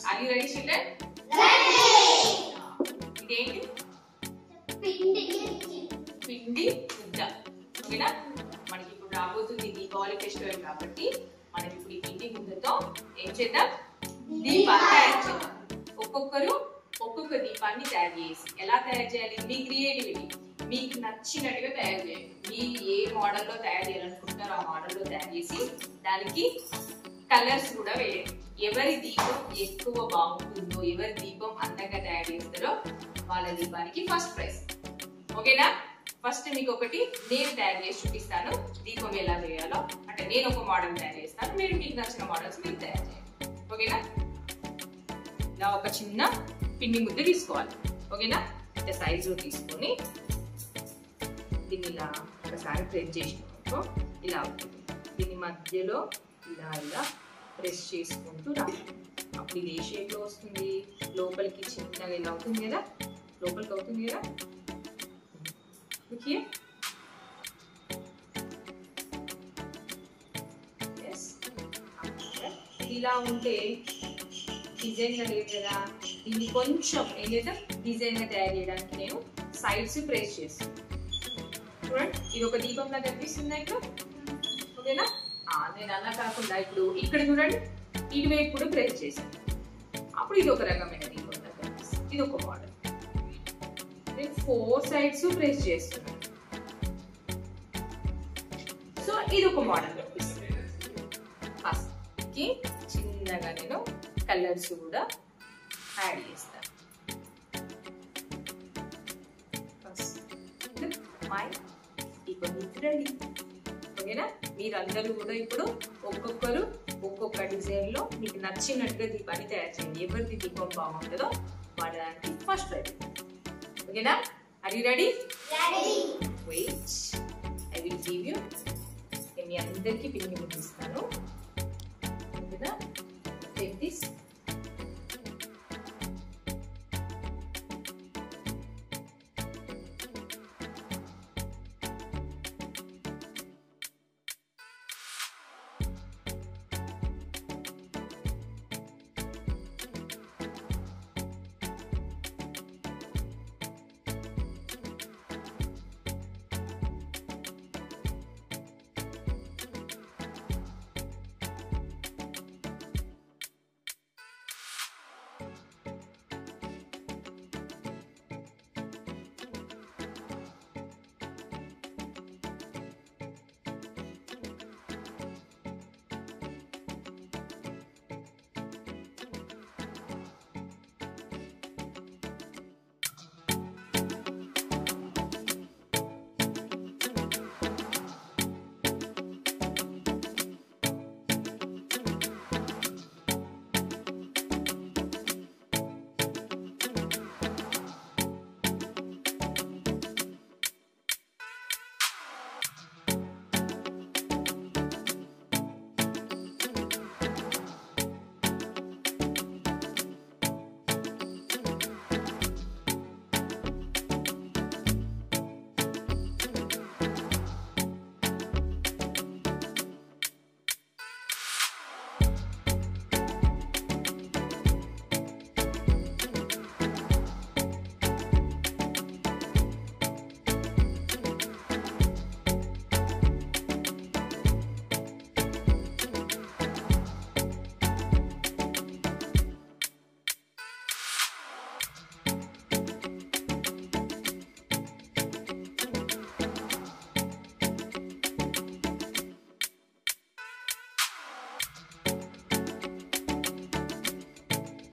Are you ready, children? ఇదేంటి? పిండి ముద్ద. ఓకేనా? మనకి ఇప్పుడు రాబోతుంది దీపావళి ఫెస్టివల్ కాబట్టి మనం ఇప్పుడు ఈ పిండి ముద్దతో ఏం చేద్దాం? దీపాన్ని తయారు చేద్దాం. ఒక్కొక్కరు ఒక్కొక్క దీపాన్ని తయారు చేసి ఎలా తయారు చేయాలి? మీ క్రియేటివిటీ, మీకు నచ్చినట్టుగా తయారు చేయండి. మీరు ఏ మోడల్లో తయారు చేయాలనుకుంటున్నారో ఆ మోడల్లో తయారు చేసి దానికి కలర్స్ కూడా వేయండి. ఎవరి దీపం ఎక్కువ బాగుంటుందో, ఎవరి దీపం అందంగా తయారు చేస్తారో వాళ్ళ దీపానికి ఫస్ట్ ప్రైజ్. ఓకేనా? ఫస్ట్ మీకు ఒకటి నేను తయారు చేసి చూపిస్తాను దీపం ఎలా చేయాలో. అంటే నేను ఒక మోడల్ తయారు చేస్తాను, మీరు మీకు నచ్చిన మోడల్స్ మీరు తయారు చేయండి. ఓకేనా? ఇలా ఒక చిన్న పిండి ముద్ద తీసుకోవాలి. ఓకేనా? అంటే సైజు తీసుకొని దీన్ని ఇలా ఒకసారి ప్రెస్ చేసినాక ఇలా అవుతుంది. దీని మధ్యలో ఇలా ఇలా ప్రెస్ చేసుకుంటూ రావాలి. అప్పుడు ఇది ఏ షేప్లో వస్తుంది? లోపలికి చిన్నగా ఇలా అవుతుంది కదా, లోపలికి అవుతుంది కదా. ఓకే, ఇలా ఉంటే డిజైన్గా లేదు కదా. దీన్ని కొంచెం ఏం చేద్దాం, డిజైన్గా తయారు చేయడానికి నేను సైడ్స్ ప్రెస్ చేస్తాను. చూడండి, ఇది ఒక దీపంలా కనిపిస్తుంది ఇప్పుడు. ఓకేనా? నేను అలా కాకుండా ఇప్పుడు ఇక్కడ చూడండి, ఇటువైపు కూడా ప్రెస్ చేశాను. అప్పుడు ఇది ఒక రకమైన దీపంలా కనిపిస్తుంది. ఇది ఒక మోడల్. నేను 4 సైడ్స్ ప్రెస్ చేస్తున్నాను. సో ఇది ఒక మోడల్ కనిపిస్తుంది. ఫస్ట్ చిన్నగా నేను కలర్స్ కూడా యాడ్ చేస్తాను. మై దీపం రెడీ. ఓకేనా? మీరందరూ కూడా ఇప్పుడు ఒక్కొక్కరు ఒక్కొక్క డిజైన్ లో మీకు నచ్చినట్టుగా దీపాన్ని తయారు చేయండి. ఎవరిది దీపం బాగుంటుందో వాళ్ళ దానికి ఫస్ట్ రెడీ. ఓకేనా? Are you ready? Wait, I will give you. మీ అందరికీ పిండి ముద్దిస్తాను. ఓకేనా? Take this.